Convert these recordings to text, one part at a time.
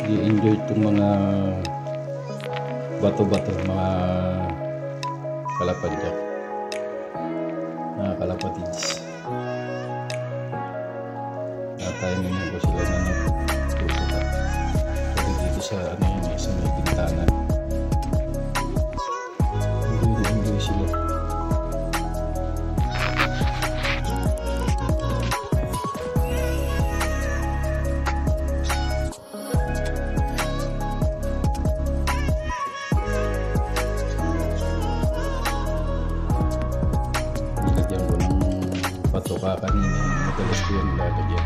i-enjoy itong mga bato-bato, mga kalapadyak, mga kalapatids. Natayimin ko sila na nagtutuka. Kasi dito sa ano yun, sa may bintana. Enjoy sila. Patoka kanina, madalas ko yan nilalagyan.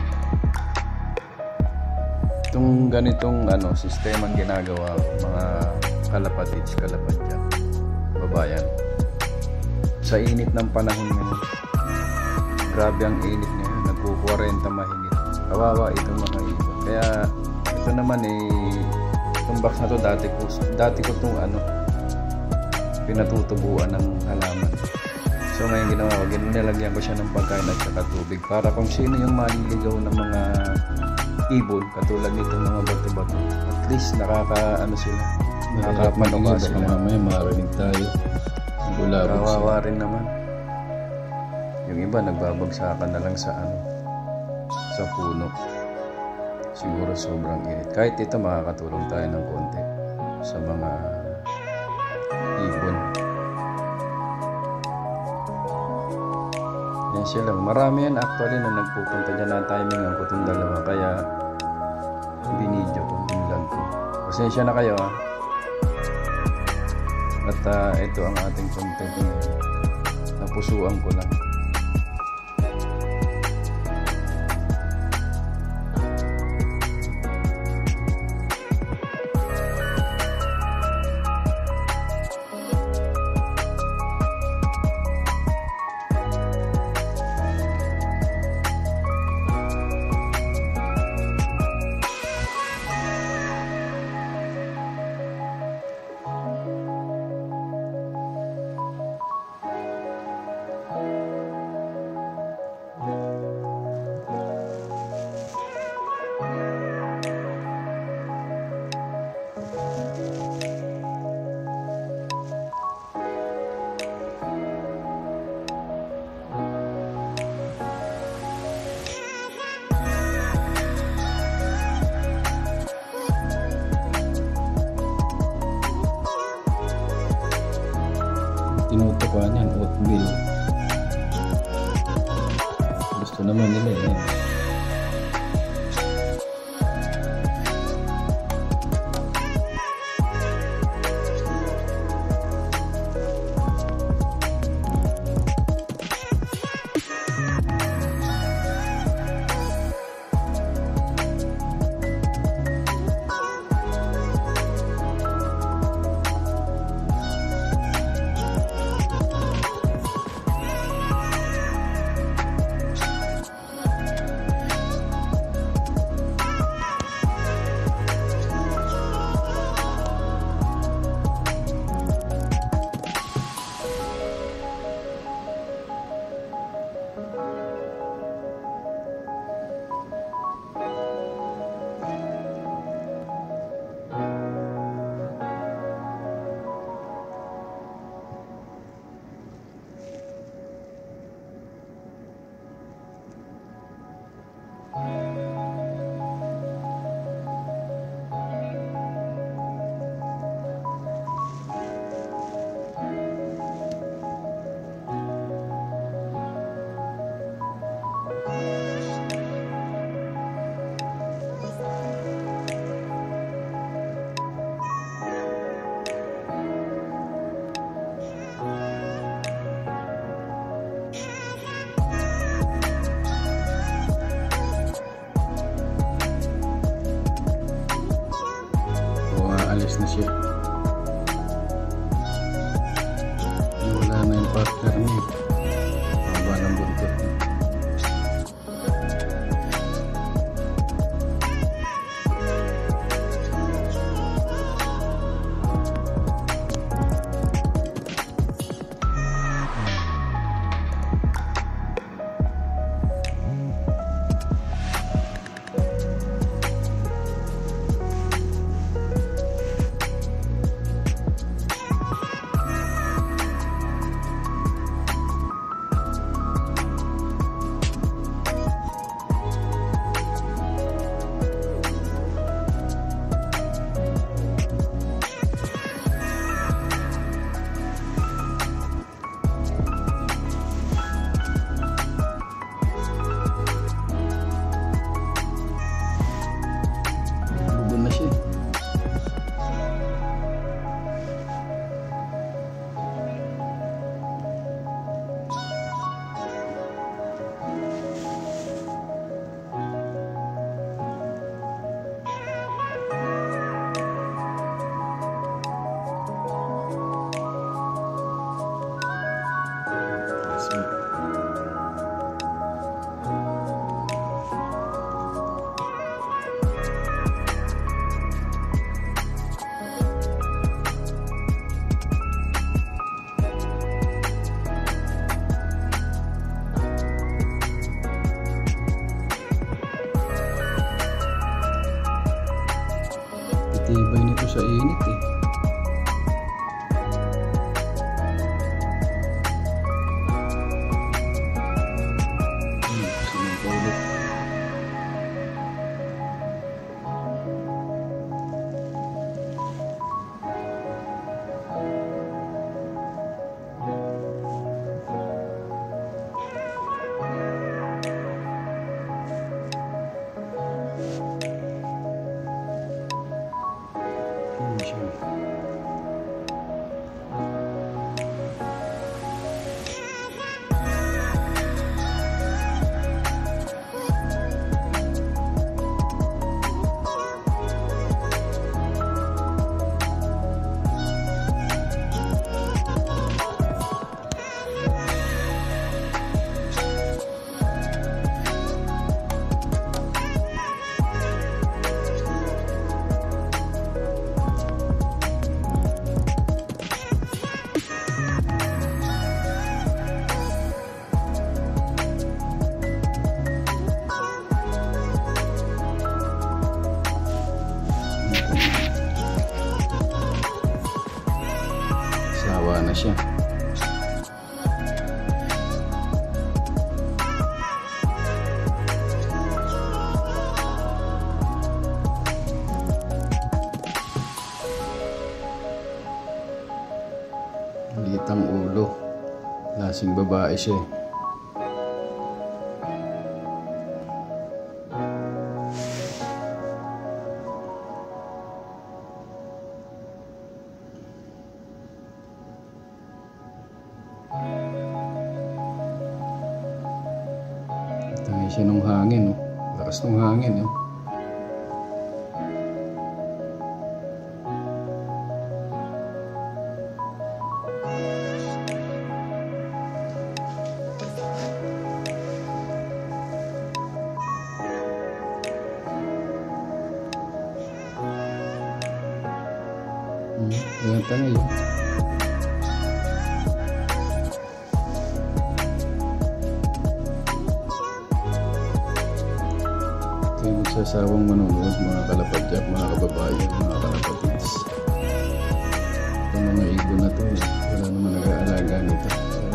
Itong ganitong sistema ang ginagawa mga kalapatids, kalapadyak, babayan. Sa init ng panahon ngayon, grabe ang init ngayon, nagpo-40 mahigit. Kawawa itong mga ibon. Kaya ito naman itong box na to dati ko itong pinatutubuan ng halaman. So ngayon ginawa ko, nilagyan ko siya ng pagkain at saka tubig para kung sino yung maliligaw ng mga ibon katulad nitong mga bato-bato, at least sila, nakakapanuka sila. Mamaya marinig tayo, kawawa rin naman yung iba, nagbabagsakan na lang sa puno. Siguro sobrang init. Kahit ito makakatulong tayo ng konti sa mga ibon. Yan sila. Marami yan actually na nagpupunta dyan. Na-timingan ko itong dalawa. Kaya binidyo ko, binlag ko. Pasensya na kayo At ito ang ating content ngayon. Napusuan ko lang. Tinutukuan yan, oatmeal. Gusto naman nila yan. Alis na siya. Wala na yung partner niya. Haba ng buntot niya. tibay nito sa init eh. Sawa na siya. Litang ulo. Lasing babae siya eh. Tayo siya ng hangin, oh. Lakas ng hangin, oh. Ayan tayo. Ito yung magsasawang manonood, mga kalapadyak, mga kababayan, mga kalapatids. Itong mga ibon na to, wala naman nag-aalaga nito. So,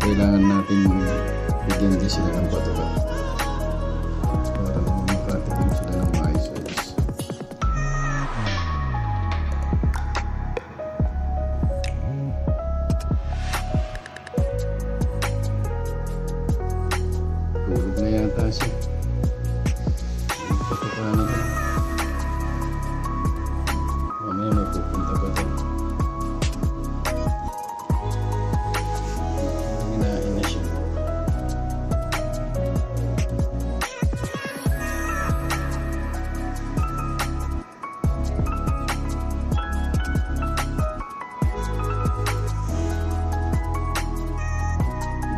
kailangan natin bigyan din sila ng patuloy para makatikim sila ng maayos. Tulog na yata siya. Patukanan ka. Mamaya may pupunta pa dyan. Hinain na siya.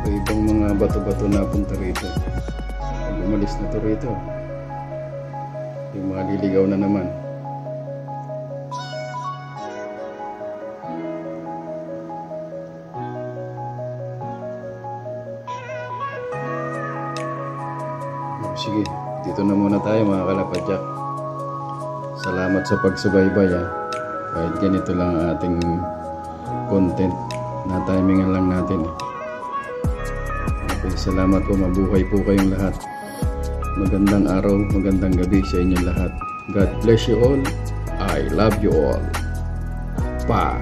Iba-ibang mga bato-bato na punta rito. Pag umalis na to rito, yung mga liligaw na naman. Sige, dito na muna tayo mga kalapadyak. Salamat sa pagsubaybay ha. Kahit ganito lang ang ating content, na timingan lang natin eh. Okay, salamat po, mabuhay po kayong lahat. Magandang araw, magandang gabi sa inyong lahat. God bless you all. I love you all. Bye.